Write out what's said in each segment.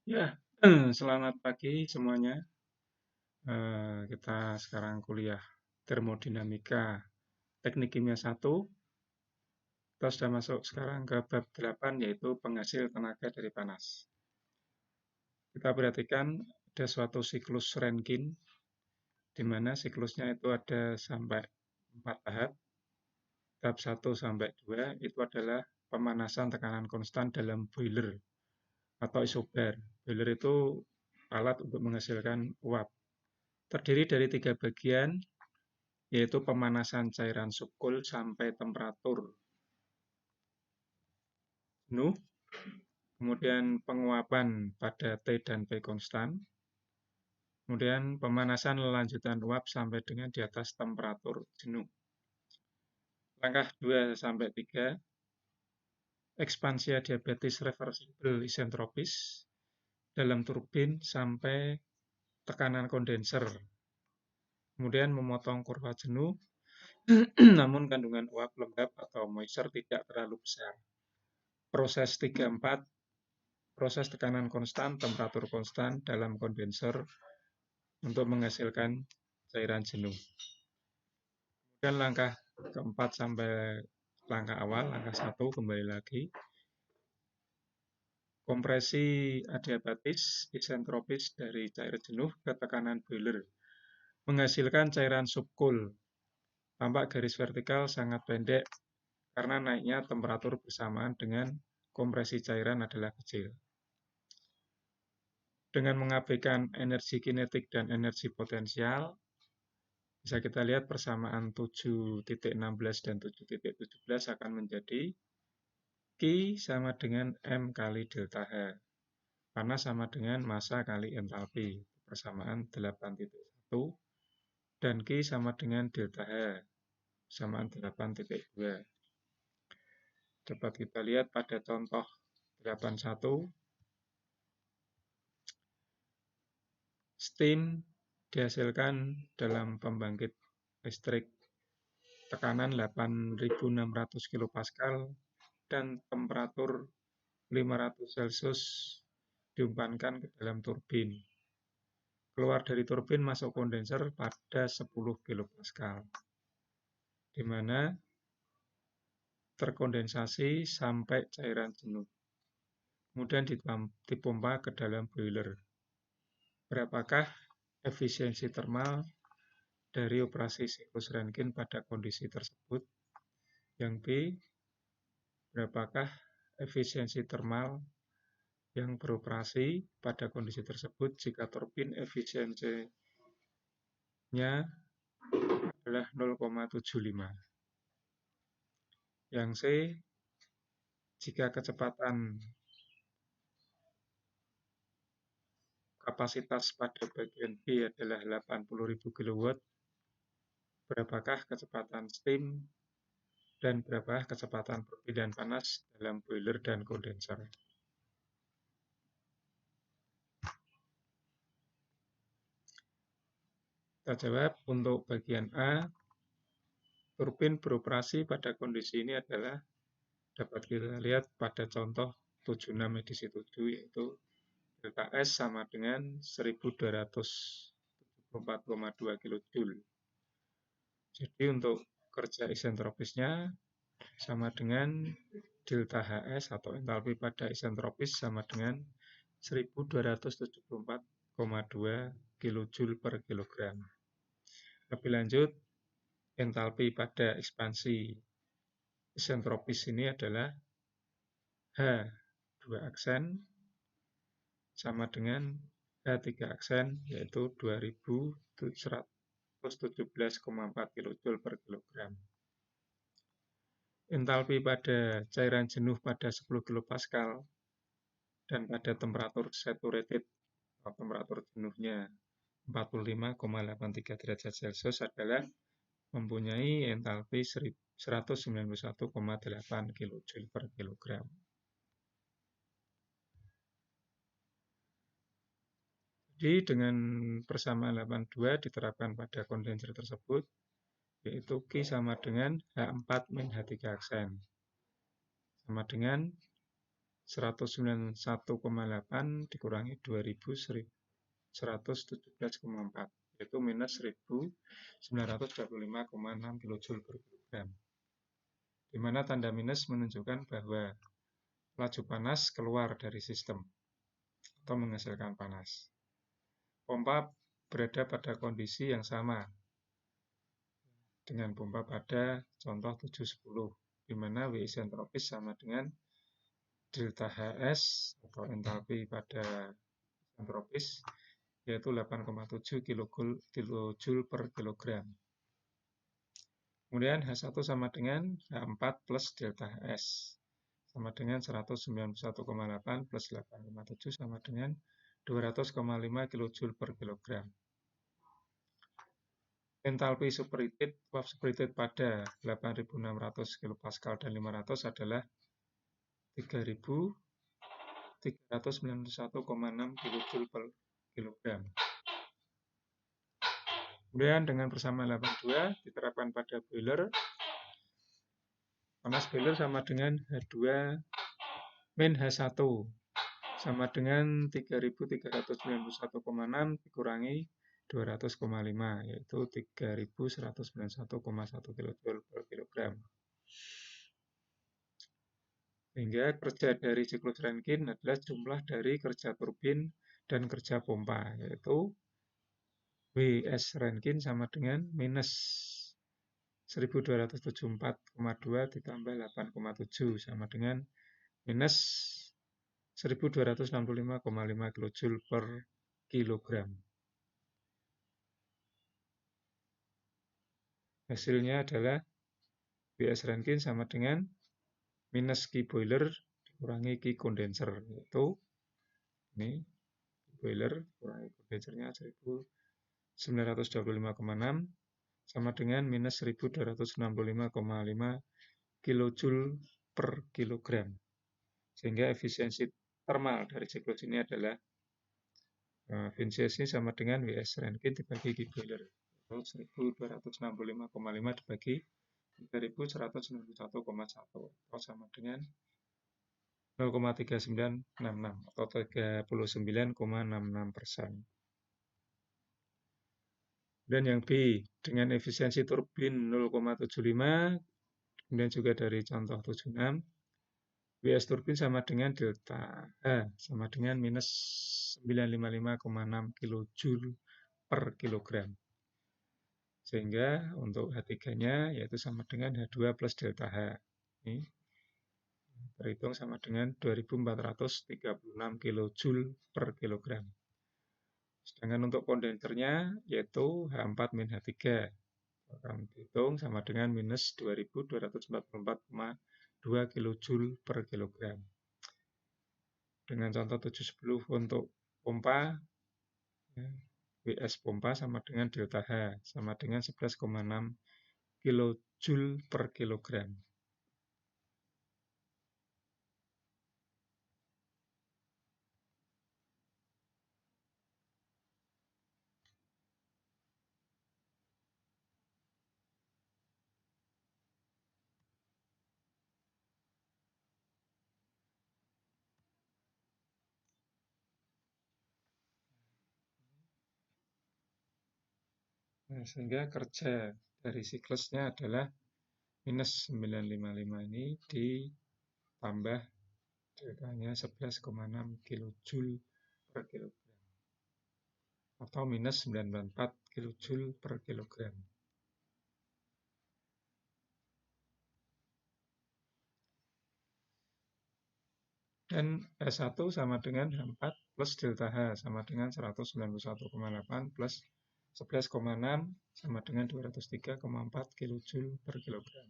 Ya, selamat pagi semuanya. Kita sekarang kuliah termodinamika teknik kimia 1. Kita sudah masuk sekarang ke bab 8 yaitu penghasil tenaga dari panas. Kita perhatikan ada suatu siklus Rankine di mana siklusnya itu ada sampai 4 tahap. Tahap 1 sampai 2 itu adalah pemanasan tekanan konstan dalam boiler atau isobar. Boiler itu alat untuk menghasilkan uap. Terdiri dari 3 bagian, yaitu pemanasan cairan subkul sampai temperatur jenuh, kemudian penguapan pada T dan P konstan, kemudian pemanasan lanjutan uap sampai dengan di atas temperatur jenuh. Langkah 2 sampai 3, ekspansi adiabatis reversibel isentropis dalam turbin sampai tekanan kondenser. Kemudian memotong kurva jenuh, namun kandungan uap lembab atau moisture tidak terlalu besar. Proses 3-4, proses tekanan konstan, temperatur konstan dalam kondenser untuk menghasilkan cairan jenuh. Kemudian langkah keempat sampai langkah awal, langkah 1 kembali lagi. Kompresi adiabatis isentropis dari cair jenuh ke tekanan boiler menghasilkan cairan subkul. Tampak garis vertikal sangat pendek karena naiknya temperatur bersamaan dengan kompresi cairan adalah kecil. Dengan mengabaikan energi kinetik dan energi potensial, bisa kita lihat persamaan 7.16 dan 7.17 akan menjadi Q sama dengan M kali delta H. Panas sama dengan massa kali entalpi. Persamaan 8.1 dan Q sama dengan delta H. Persamaan 8.2. Dapat kita lihat pada contoh 81. Steam dihasilkan dalam pembangkit listrik tekanan 8.600 kPa dan temperatur 500 Celcius diumpankan ke dalam turbin. Keluar dari turbin masuk kondenser pada 10 kPa, di mana terkondensasi sampai cairan jenuh. Kemudian dipompa ke dalam boiler. Berapakah efisiensi termal dari operasi siklus Rankine pada kondisi tersebut? Yang B, berapakah efisiensi termal yang beroperasi pada kondisi tersebut jika turbin efisiensinya adalah 0,75. Yang C, jika kecepatan kapasitas pada bagian B adalah 80.000 kW, berapakah kecepatan steam dan berapa kecepatan perpindahan panas dalam boiler dan kondenser. Kita jawab untuk bagian A, turbin beroperasi pada kondisi ini adalah dapat kita lihat pada contoh 76 edisi 7, yaitu delta S sama dengan 1274,2 kJ. Jadi untuk kerja isentropisnya sama dengan delta HS atau entalpi pada isentropis sama dengan 1274,2 kJ per kilogram. Lebih lanjut, entalpi pada ekspansi isentropis ini adalah H2 aksen sama dengan H3 aksen, yaitu 2117,4 kJ per kilogram. Entalpi pada cairan jenuh pada 10 kPa dan pada temperatur saturated atau temperatur jenuhnya 45,83 derajat Celcius adalah mempunyai entalpi 191,8 kJ per kilogram. Jadi dengan persamaan 82 diterapkan pada kondenser tersebut, yaitu Q sama dengan H4 min H3 aksen. Sama dengan 191,8 dikurangi 2117,4, yaitu minus 1925,6 kJ per kilogram. Di mana tanda minus menunjukkan bahwa laju panas keluar dari sistem atau menghasilkan panas. Pompa berada pada kondisi yang sama dengan pompa pada contoh 710, di mana W isentropis sama dengan delta HS atau entalpi pada isentropis, yaitu 8,7 kJ per kilogram. Kemudian H1 sama dengan H4 plus delta HS, sama dengan 191,8 plus 8,7 sama dengan 200,5 kJ per kilogram. Entalpi superheated, uap superheated pada 8.600 kPa dan 500 adalah 3.391,6 kJ per kilogram. Kemudian dengan persamaan 82 diterapkan pada boiler. Panas boiler sama dengan H2 min H1 sama dengan 3.391,6 dikurangi 200,5, yaitu 3.191,1 kJ per kilogram. Sehingga kerja dari siklus Rankine adalah jumlah dari kerja turbin dan kerja pompa, yaitu WS Rankine sama dengan minus 1274,2 ditambah 8,7 sama dengan minus 1265,5 kJ per kilogram. Hasilnya adalah WS Rankine sama dengan minus Q boiler dikurangi Q condenser, yaitu ini boiler kurangi kondensernya 1925,6 sama dengan minus 1265,5 kJ per kilogram. Sehingga efisiensi termal dari siklus ini adalah efisiensi sama dengan WS Rankine dibagi Q boiler, yaitu 1265,5 dibagi 3191,1 atau sama dengan 0,3966 atau 39,66%. Dan yang B dengan efisiensi turbin 0,75, kemudian juga dari contoh 76, WS turbin sama dengan delta H sama dengan minus 955,6 kJ per kilogram. Sehingga untuk H3-nya yaitu sama dengan H2 plus delta H. Ini terhitung sama dengan 2436 kJ per kilogram. Sedangkan untuk kondensernya yaitu H4 min H3 akan dihitung sama dengan minus 2244,2 kJ per kilogram. Dengan contoh 710 untuk pompa, WS pompa sama dengan delta H sama dengan 11,6 kJ per kilogram. Sehingga kerja dari siklusnya adalah minus 955 ini ditambah deltanya 11,6 kJ per kilogram atau minus 94 kJ per kilogram. Dan S1 sama dengan H4 plus delta H sama dengan 191,8 plus 11,6 sama dengan 203,4 kJ per kilogram.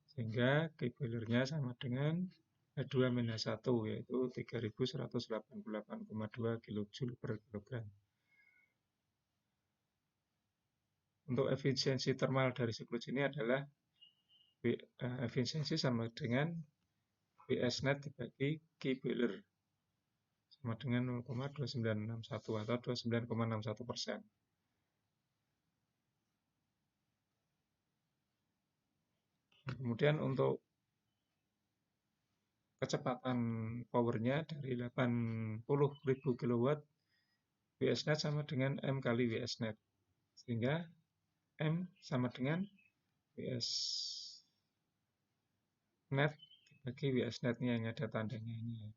Sehingga Q boilernya sama dengan H2 min H1 yaitu 3188,2 kJ per kilogram. Untuk efisiensi termal dari siklus ini adalah efisiensi sama dengan WS net dibagi Q boiler sama dengan 0,2961 atau 29,61%. Kemudian untuk kecepatan powernya dari 80.000 kW WSNet sama dengan M kali WSNet. Sehingga M sama dengan WSNet dibagi WSNet-nya yang ada tandanya ini.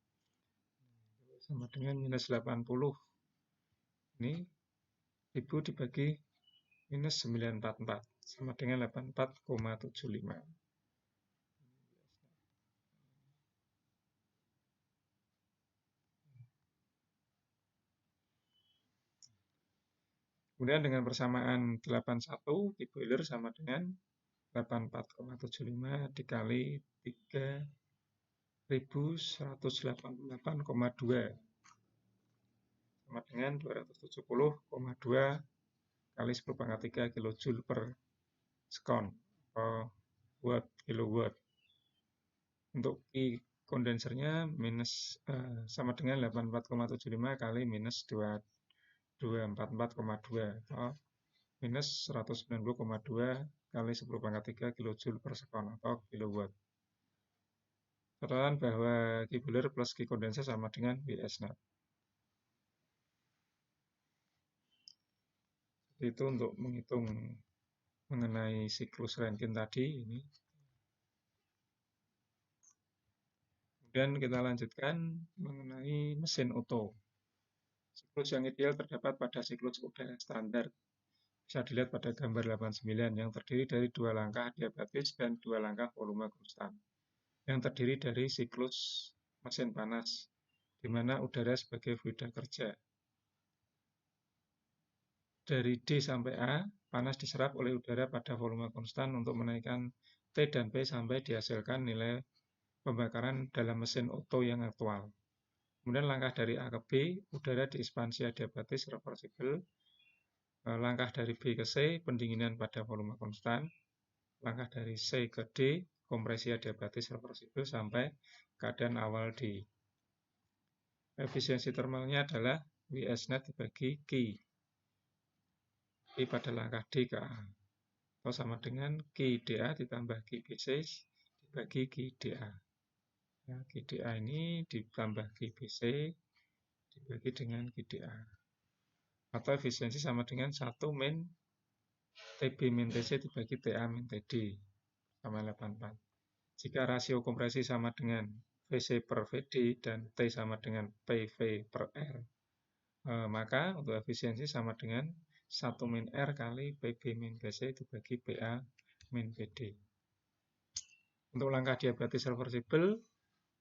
Sama dengan minus 80. Ini 1000 dibagi minus 944. Sama dengan 84,75. Kemudian dengan persamaan 81, Q boiler sama dengan 84,75 dikali 3188,2 sama dengan 270,2 kali 10 pangkat 3 kilojoule per sekon atau watt kilowatt. Untuk Q kondensernya sama dengan 84,75 kali minus 244,2 atau minus 190,2 kali 10 pangkat 3 kilojoule per sekon atau kilowatt. Catatan bahwa Q boiler plus Q kondenser sama dengan WSNet. Itu untuk menghitung mengenai siklus Rankine tadi ini. Kemudian kita lanjutkan mengenai mesin Otto. Siklus yang ideal terdapat pada siklus udara standar. Bisa dilihat pada gambar 89 yang terdiri dari 2 langkah adiabatis dan 2 langkah volume konstan. Yang terdiri dari siklus mesin panas, di mana udara sebagai fluida kerja. Dari D sampai A, panas diserap oleh udara pada volume konstan untuk menaikkan T dan P sampai dihasilkan nilai pembakaran dalam mesin Otto yang aktual. Kemudian langkah dari A ke B, udara diekspansi adiabatis reversibel. Langkah dari B ke C, pendinginan pada volume konstan. Langkah dari C ke D, kompresi adiabatis reversibel sampai keadaan awal D. Efisiensi termalnya adalah WSNet dibagi Q. Q pada langkah D ke A. Atau sama dengan Q dA ditambah Q BC dibagi Q dA. Ya, Q dA ini ditambah Q BC dibagi dengan Q dA. Atau efisiensi sama dengan 1 min TB min TC dibagi TA min TD sama 84. Jika rasio kompresi sama dengan VC per VD dan T sama dengan PV per R, maka untuk efisiensi sama dengan 1 min R kali PB min VC dibagi PA min VD. Untuk langkah diabatis reversibel,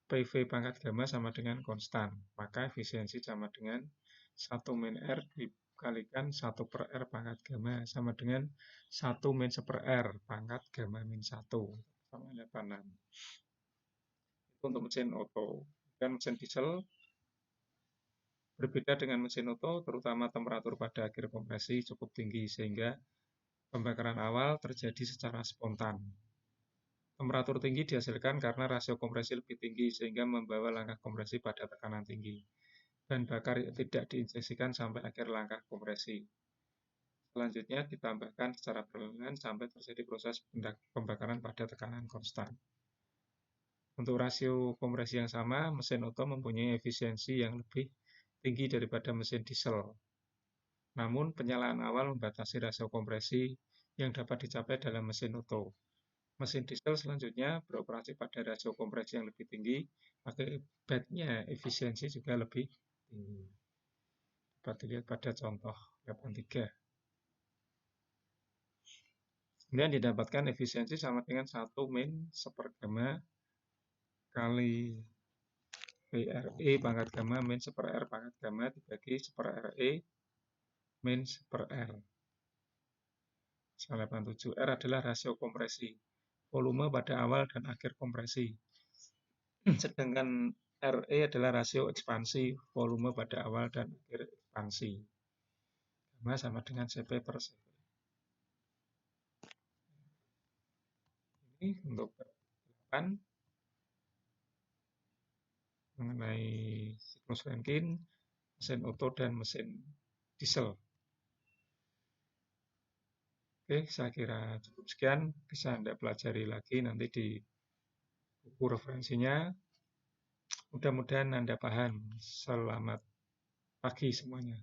PV pangkat gamma sama dengan konstan, maka efisiensi sama dengan 1 min R dikalikan 1 per R pangkat gamma sama dengan 1 min 1 per R pangkat gamma min 1 sama 86. Itu untuk mesin Otto. Dan mesin diesel berbeda dengan mesin Otto, terutama temperatur pada akhir kompresi cukup tinggi sehingga pembakaran awal terjadi secara spontan. Temperatur tinggi dihasilkan karena rasio kompresi lebih tinggi sehingga membawa langkah kompresi pada tekanan tinggi. Bahan bakar tidak diinjeksikan sampai akhir langkah kompresi. Selanjutnya ditambahkan secara perlahan sampai terjadi proses pembakaran pada tekanan konstan. Untuk rasio kompresi yang sama, mesin Otto mempunyai efisiensi yang lebih tinggi daripada mesin diesel. Namun penyalaan awal membatasi rasio kompresi yang dapat dicapai dalam mesin Otto. Mesin diesel selanjutnya beroperasi pada rasio kompresi yang lebih tinggi, akibatnya efisiensi juga lebih tinggi. Dapat dilihat pada contoh 83. Kemudian didapatkan efisiensi sama dengan 1 min 1 per gamma kali PRE pangkat gamma min 1 per R pangkat gamma dibagi 1 per RE min 1 per R. 87. R adalah rasio kompresi, volume pada awal dan akhir kompresi. Sedangkan RE adalah rasio ekspansi, volume pada awal dan akhir ekspansi. Gamma sama dengan Cp per Cv. Ini untuk bab 8 mengenai siklus Rankine, mesin Otto dan mesin diesel. Oke, saya kira cukup sekian. Bisa Anda pelajari lagi nanti di buku referensinya. Mudah-mudahan Anda paham. Selamat pagi semuanya.